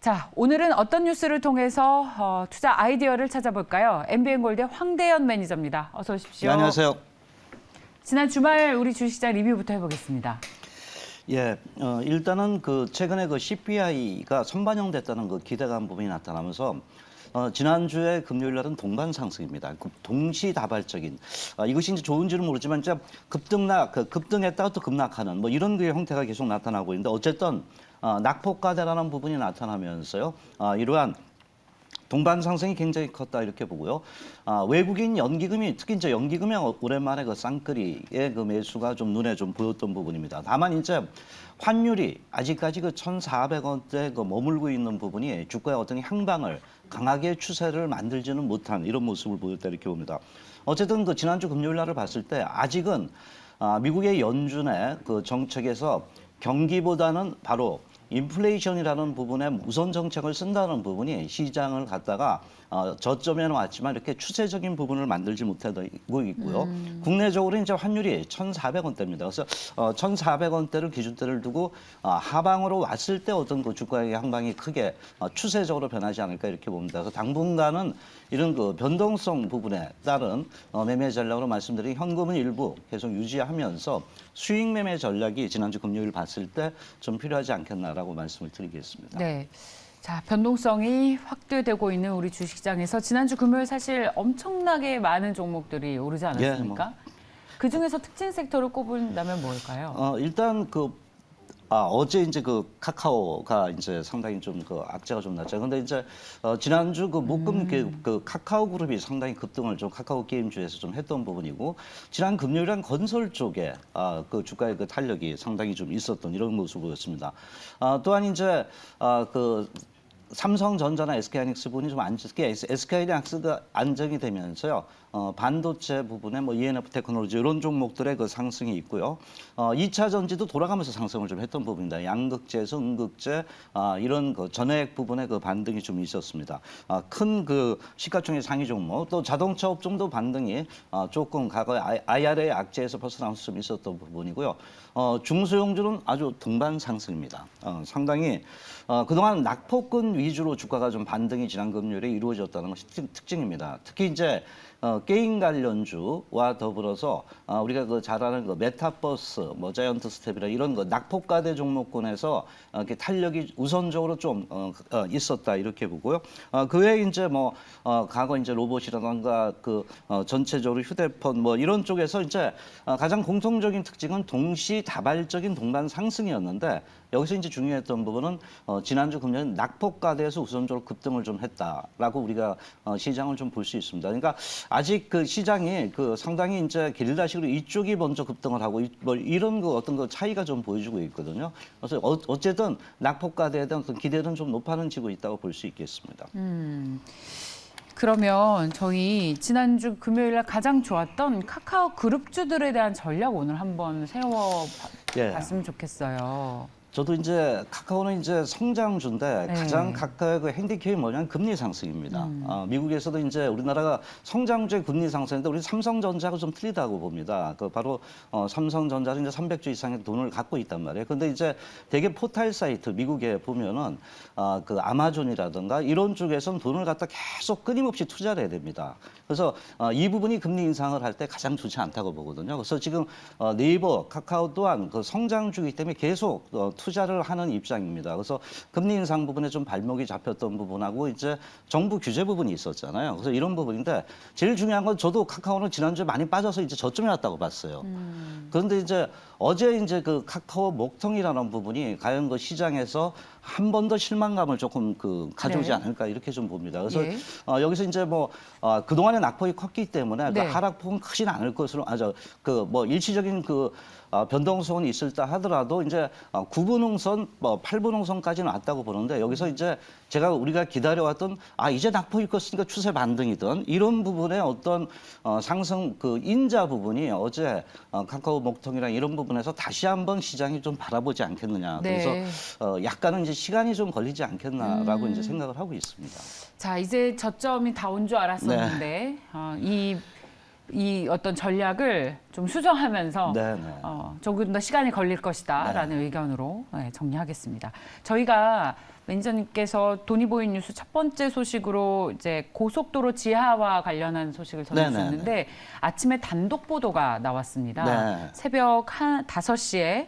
자, 오늘은 어떤 뉴스를 통해서 투자 아이디어를 찾아볼까요? MBN골드의 황대현 매니저입니다. 어서 오십시오. 네, 안녕하세요. 지난 주말 우리 주식시장 리뷰부터 해보겠습니다. 예, 일단은 최근에 CPI가 선반영됐다는 기대감 부분이 나타나면서 지난주에 금요일 날은 동반 상승입니다. 동시다발적인 이것이 이제 좋은지는 모르지만 진짜 급등했다가 또 급락하는 이런 형태가 계속 나타나고 있는데 어쨌든 낙폭과대라는 부분이 나타나면서요. 이러한 동반 상승이 굉장히 컸다 이렇게 보고요. 외국인 연기금이 특히 이제 연기금이 오랜만에 쌍끌이의 매수가 좀 눈에 좀 보였던 부분입니다. 다만 이제 환율이 아직까지 1,400원대 머물고 있는 부분이 주가의 어떤 향방을 강하게 추세를 만들지는 못한 이런 모습을 보였다 이렇게 봅니다. 어쨌든 지난주 금요일 날을 봤을 때 아직은 미국의 연준의 정책에서 경기보다는 바로 인플레이션이라는 부분에 우선 정책을 쓴다는 부분이 시장을 갖다가 저점에는 왔지만 이렇게 추세적인 부분을 만들지 못하고 있고요. 국내적으로 이제 환율이 1,400원대입니다. 그래서 1,400원대를 기준대를 두고 하방으로 왔을 때 어떤 주가의 향방이 크게 추세적으로 변하지 않을까 이렇게 봅니다. 그래서 당분간은 이런 변동성 부분에 따른 매매 전략으로 말씀드린 현금은 일부 계속 유지하면서 수익 매매 전략이 지난주 금요일 봤을 때 좀 필요하지 않겠나라고 말씀을 드리겠습니다. 네. 자, 변동성이 확대되고 있는 우리 주식시장에서 지난주 금요일 사실 엄청나게 많은 종목들이 오르지 않았습니까? 그중에서 특징 섹터를 꼽은다면 뭘까요? 일단 어제 이제 카카오가 이제 상당히 좀 악재가 좀 났죠. 근데 이제 지난주 묶음 카카오 그룹이 상당히 급등을 좀 카카오 게임주에서 좀 했던 부분이고 지난 금요일엔 건설 쪽에 주가의 탄력이 상당히 좀 있었던 이런 모습이었습니다. 또한 이제 삼성전자나 SK하이닉스 부분이 좀 SK하이닉스가 안정이 되면서요. 반도체 부분에 ENF 테크놀로지 이런 종목들의 상승이 있고요. 2차 전지도 돌아가면서 상승을 좀 했던 부분입니다. 양극재에서 음극재 이런 전해액 부분의 반등이 좀 있었습니다. 큰 시가총액 상위 종목 또 자동차 업종도 반등이 조금 과거에 IRA 악재에서 벗어나면서 좀 있었던 부분이고요. 중소형주는 아주 동반 상승입니다. 상당히 그동안 낙폭근 위주로 주가가 좀 반등이 지난 금요일에 이루어졌다는 것이 특징입니다. 특히 이제 게임 관련주와 더불어서 우리가 잘 아는 메타버스, 자이언트 스텝이라 이런 낙폭과대 종목군에서 이렇게 탄력이 우선적으로 좀 있었다 이렇게 보고요. 그 외에 이제 과거 이제 로봇이라던가 전체적으로 휴대폰 이런 쪽에서 이제 가장 공통적인 특징은 동시다발적인 동반 상승이었는데 여기서 이제 중요했던 부분은 지난주 금요일 낙폭과대에서 우선적으로 급등을 좀 했다라고 우리가 시장을 좀 볼 수 있습니다. 그러니까 아직 시장이 상당히 이제 게릴라식으로 이쪽이 먼저 급등을 하고 이런 어떤 차이가 좀 보여주고 있거든요. 그래서 어쨌든 낙폭과대에 대한 기대는 좀 높아지고 있다고 볼 수 있겠습니다. 그러면 저희 지난주 금요일날 가장 좋았던 카카오 그룹주들에 대한 전략 오늘 한번 세워봤으면 좋겠어요. 저도 이제 카카오는 이제 성장주인데 가장 카카오의 핸디캡이 뭐냐면 금리 상승입니다. 미국에서도 이제 우리나라가 성장주의 금리 상승인데 우리 삼성전자가 좀 틀리다고 봅니다. 바로 삼성전자는 이제 300조 이상의 돈을 갖고 있단 말이에요. 근데 이제 대개 포털 사이트 미국에 보면은 아마존이라든가 이런 쪽에서는 돈을 갖다 계속 끊임없이 투자를 해야 됩니다. 그래서 이 부분이 금리 인상을 할 때 가장 좋지 않다고 보거든요. 그래서 지금 네이버, 카카오 또한 성장주이기 때문에 계속 투자를 하는 입장입니다. 그래서 금리 인상 부분에 좀 발목이 잡혔던 부분하고 이제 정부 규제 부분이 있었잖아요. 그래서 이런 부분인데 제일 중요한 건 저도 카카오는 지난주에 많이 빠져서 이제 저점에 왔다고 봤어요. 그런데 이제 어제 이제 카카오 목통이라는 부분이 과연 시장에서 한 번 더 실망감을 조금 가져오지 않을까 이렇게 좀 봅니다. 그래서 여기서 이제 그동안의 낙폭이 컸기 때문에 하락폭은 크진 않을 것으로 일시적인 변동성은 있을다 하더라도 이제 9분홍선, 8분홍선까지는 왔다고 보는데 여기서 이제 우리가 기다려왔던 이제 낙폭이 컸으니까 추세 반등이든 이런 부분의 어떤 상승 인자 부분이 어제 카카오 목통이랑 이런 부분에서 다시 한번 시장이 좀 바라보지 않겠느냐. 그래서 약간은 이제 시간이 좀 걸리지 않겠나라고 이제 생각을 하고 있습니다. 자, 이제 저점이 다 온 줄 알았었는데 이 어떤 전략을 좀 수정하면서 조금 더 시간이 걸릴 것이다라는 의견으로 정리하겠습니다. 저희가 매니저님께서 돈이보인 뉴스 첫 번째 소식으로 이제 고속도로 지하와 관련한 소식을 전해주셨는데 아침에 단독 보도가 나왔습니다. 네. 새벽 5시에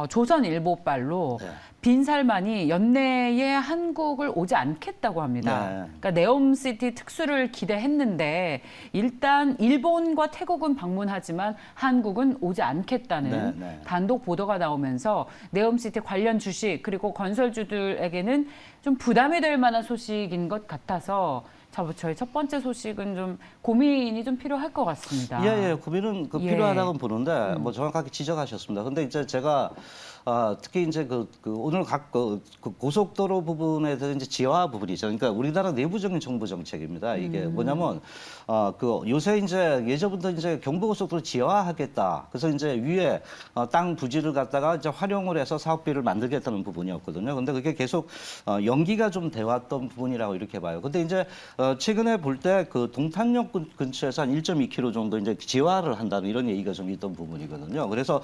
조선일보발로 네. 빈살만이 연내에 한국을 오지 않겠다고 합니다. 네. 그러니까 네옴시티 특수를 기대했는데 일단 일본과 태국은 방문하지만 한국은 오지 않겠다는 단독 보도가 나오면서 네옴시티 관련 주식 그리고 건설주들에게는 좀 부담이 될 만한 소식인 것 같아서 저희 첫 번째 소식은 좀 고민이 좀 필요할 것 같습니다. 예, 고민은 필요하다고 보는데 뭐 정확하게 지적하셨습니다. 근데 이제 제가 특히 이제 오늘 고속도로 부분에 대한 이제 지하 부분이죠. 그러니까 우리나라 내부적인 정부 정책입니다. 이게 뭐냐면 요새 이제 예전부터 이제 경부고속도로 지하화하겠다. 그래서 이제 위에 땅 부지를 갖다가 이제 활용을 해서 사업비를 만들겠다는 부분이었거든요. 근데 그게 계속 연기가 좀 돼왔던 부분이라고 이렇게 봐요. 근데 이제 최근에 볼 때 그 동탄역 근처에서 한 1.2km 정도 이제 지하화를 한다는 이런 얘기가 좀 있던 부분이거든요. 그래서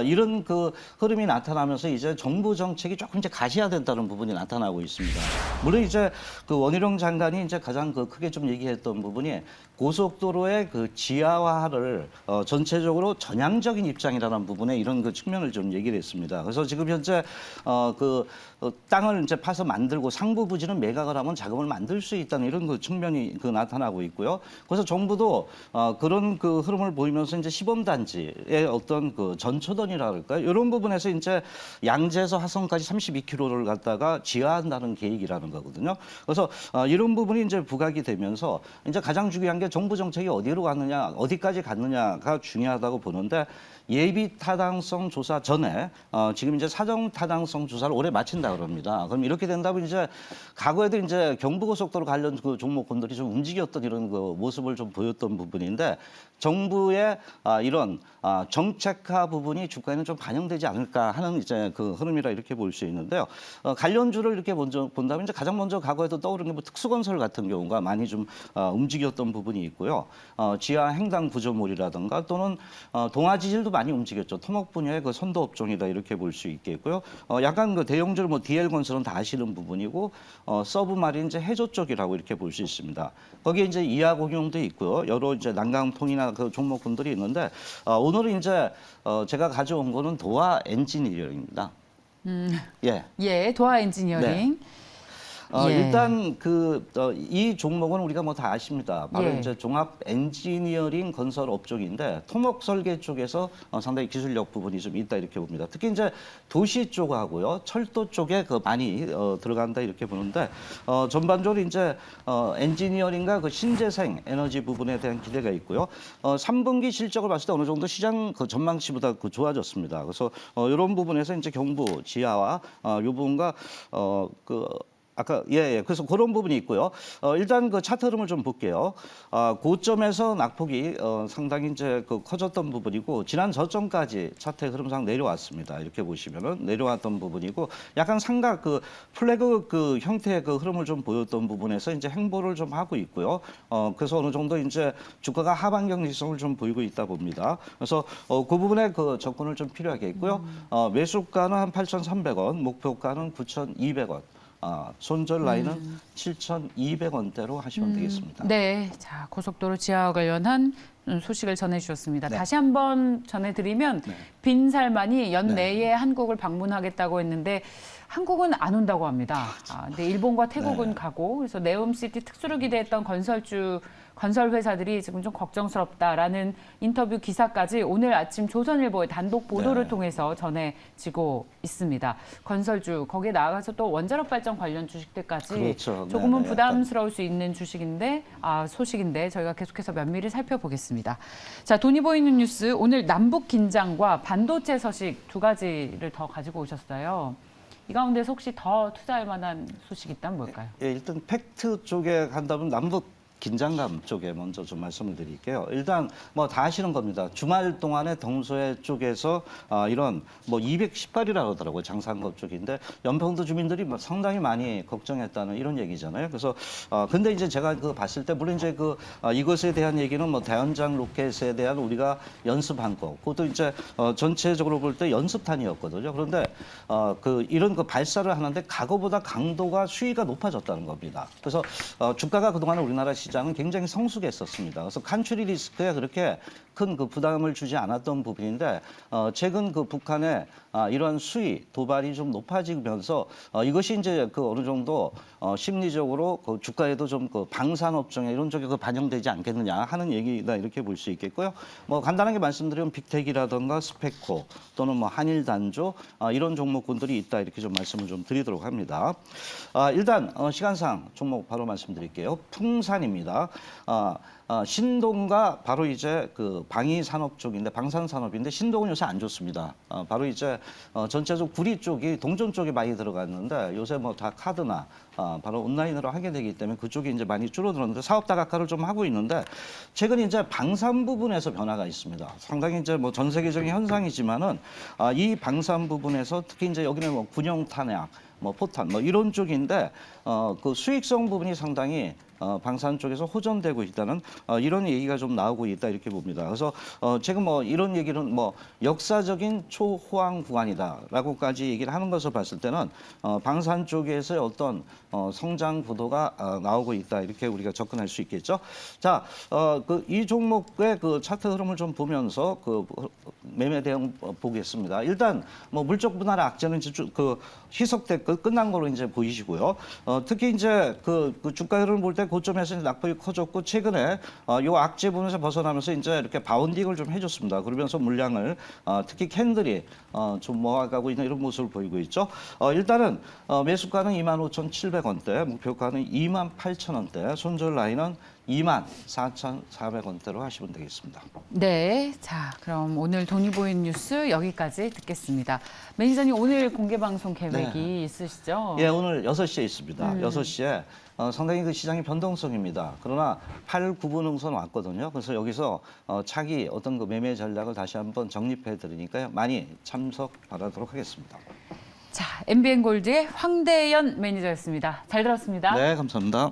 이런 그 흐름이 나타나면서 이제 정부 정책이 조금 이제 가시화된다는 부분이 나타나고 있습니다. 물론 이제 그 원희룡 장관이 이제 가장 크게 좀 얘기했던 부분이 고속도로의 그 지하화를 전체적으로 전향적인 입장이라는 부분에 이런 그 측면을 좀 얘기를 했습니다. 그래서 지금 현재 땅을 이제 파서 만들고 상부 부지는 매각을 하면 자금을 만들 수 있다는 이런 그 측면이 나타나고 있고요. 그래서 정부도 그런 그 흐름을 보이면서 이제 시범단지의 어떤 그 전초던이라 그럴까요? 이런 부분에서 이제 양재에서 화성까지 32km를 갖다가 지하한다는 계획이라는 거거든요. 그래서 이런 부분이 이제 부각이 되면서 이제 가장 중요한 게 정부 정책이 어디로 갔느냐, 어디까지 갔느냐가 중요하다고 보는데 예비 타당성 조사 전에 지금 이제 사정 타당성 조사를 올해 마친다 그럽니다. 그럼 이렇게 된다면 이제 과거에도 이제 경부고속도로 관련 그 종목군들이 좀 움직였던 이런 그 모습을 좀 보였던 부분인데 정부의 이런 정책화 부분이 주가에는 좀 반영되지 않을까 하는 이제 그 흐름이라 이렇게 볼 수 있는데요. 관련주를 이렇게 먼저 본다면 이제 가장 먼저 과거에도 떠오르는 게 뭐 특수건설 같은 경우가 많이 좀 움직였던 부분이 있고요. 지하 횡단 구조물이라든가 또는 동아지질도 많이 움직였죠. 토목 분야의 그 선도 업종이다 이렇게 볼 수 있겠고요. 약간 그 대형주를 뭐 DL건설은 다 아시는 부분이고 서브마린 이제 해조 쪽이라고 이렇게 볼 수 있습니다. 거기에 이제 이하공용도 있고요. 여러 이제 난강통이나 그 종목군들이 있는데 오늘은 이제 제가 가져온 거는 도화 엔지니어링입니다. 예, 도화 엔지니어링. 일단 이 종목은 우리가 뭐 다 아십니다. 바로 이제 종합 엔지니어링 건설 업종인데 토목 설계 쪽에서 상당히 기술력 부분이 좀 있다 이렇게 봅니다. 특히 이제 도시 쪽하고요, 철도 쪽에 많이 들어간다 이렇게 보는데 전반적으로 이제 엔지니어링과 그 신재생 에너지 부분에 대한 기대가 있고요. 3분기 실적을 봤을 때 어느 정도 시장 전망치보다 좋아졌습니다. 그래서 이런 부분에서 이제 경부 지하와 이 부분과 아까 그래서 그런 부분이 있고요. 일단 그 차트 흐름을 좀 볼게요. 고점에서 낙폭이 상당히 이제 커졌던 부분이고 지난 저점까지 차트의 흐름상 내려왔습니다. 이렇게 보시면은 내려왔던 부분이고 약간 삼각 플래그 형태의 흐름을 좀 보였던 부분에서 이제 행보를 좀 하고 있고요. 그래서 어느 정도 이제 주가가 하반 경직성을 좀 보이고 있다 봅니다. 그래서 그 부분에 접근을 좀 필요하겠고요. 매수가는 한 8,300원, 목표가는 9,200원. 손절 라인은 7,200원대로 하시면 되겠습니다. 네, 자 고속도로 지하와 관련한 소식을 전해주셨습니다. 다시 한번 전해드리면 빈살만이 연내에 한국을 방문하겠다고 했는데 한국은 안 온다고 합니다. 근데 일본과 태국은 가고 그래서 네옴시티 특수를 기대했던 건설 회사들이 지금 좀 걱정스럽다라는 인터뷰 기사까지 오늘 아침 조선일보의 단독 보도를 통해서 전해지고 있습니다. 건설주 거기에 나아가서 또 원자력 발전 관련 주식들까지 조금은 부담스러울 수 있는 소식인데 저희가 계속해서 면밀히 살펴보겠습니다. 자, 돈이 보이는 뉴스 오늘 남북 긴장과 반도체 소식 두 가지를 더 가지고 오셨어요. 이 가운데서 혹시 더 투자할 만한 소식이 있다면 뭘까요? 일단 팩트 쪽에 간다면 남북 긴장감 쪽에 먼저 좀 말씀을 드릴게요. 일단 뭐 다 아시는 겁니다. 주말 동안에 동서해 쪽에서 이런 뭐 218이라고 하더라고요. 장산거 쪽인데 연평도 주민들이 뭐 상당히 많이 걱정했다는 이런 얘기잖아요. 그래서 근데 이제 제가 그 봤을 때 물론 이제 이것에 대한 얘기는 뭐 대연장 로켓에 대한 우리가 연습한 거, 그것도 이제 전체적으로 볼 때 연습탄이었거든요. 그런데 이런 발사를 하는데 과거보다 강도가 수위가 높아졌다는 겁니다. 그래서 주가가 그동안 우리나라 시장은 굉장히 성숙했었습니다. 그래서 간추리 리스크에 그렇게 큰 그 부담을 주지 않았던 부분인데 최근 그 북한의 이러한 수위 도발이 좀 높아지면서 이것이 이제 어느 정도 심리적으로 그 주가에도 좀 그 방산업종에 이런 쪽에 반영되지 않겠느냐 하는 얘기다 이렇게 볼 수 있겠고요. 뭐 간단하게 말씀드리면 빅텍이라든가 스페코 또는 뭐 한일 단조 이런 종목군들이 있다 이렇게 좀 말씀을 좀 드리도록 합니다. 일단 시간상 종목 바로 말씀드릴게요. 풍산입니다. 신동과 바로 이제 그 방위 산업 쪽인데 방산 산업인데 신동은 요새 안 좋습니다. 바로 이제 전체적으로 구리 쪽이 동전 쪽이 많이 들어갔는데 요새 뭐 다 카드나 바로 온라인으로 하게 되기 때문에 그쪽이 이제 많이 줄어들었는데 사업 다각화를 좀 하고 있는데 최근 이제 방산 부분에서 변화가 있습니다. 상당히 이제 뭐 전 세계적인 현상이지만은 이 방산 부분에서 특히 이제 여기는 뭐 군용 탄약 뭐 포탄 뭐 이런 쪽인데 그 수익성 부분이 상당히 방산 쪽에서 호전되고 있다는 이런 얘기가 좀 나오고 있다 이렇게 봅니다. 그래서 지금 뭐 이런 얘기는 뭐 역사적인 초호황 구간이다라고까지 얘기를 하는 것을 봤을 때는 방산 쪽에서의 어떤 성장 구도가 나오고 있다 이렇게 우리가 접근할 수 있겠죠. 자, 이 종목의 그 차트 흐름을 좀 보면서 그 매매 대응 보겠습니다. 일단 뭐 물적 분할의 악재는 희석됐고 끝난 거로 이제 보이시고요. 특히 이제 그 주가 흐름을 볼 때 고점에서 낙폭이 커졌고 최근에 요 악재 부분에서 벗어나면서 이제 이렇게 바운딩을 좀 해줬습니다. 그러면서 물량을 특히 캔들이 좀 모아가고 있는 이런 모습을 보이고 있죠. 일단은 매수가는 25,700원대, 목표가는 28,000원대, 손절 라인은 24,400원대로 하시면 되겠습니다. 네, 자 그럼 오늘 돈이 보이는 뉴스 여기까지 듣겠습니다. 매니저님 오늘 공개 방송 계획이 있으시죠? 예, 오늘 6시에 있습니다. 6시에 상당히 그 시장의 변동성입니다. 그러나 8, 9분 응선 왔거든요. 그래서 여기서 차기 어떤 그 매매 전략을 다시 한번 정립해 드리니까요. 많이 참석 바라도록 하겠습니다. 자, MBN 골드의 황대연 매니저였습니다. 잘 들었습니다. 네, 감사합니다.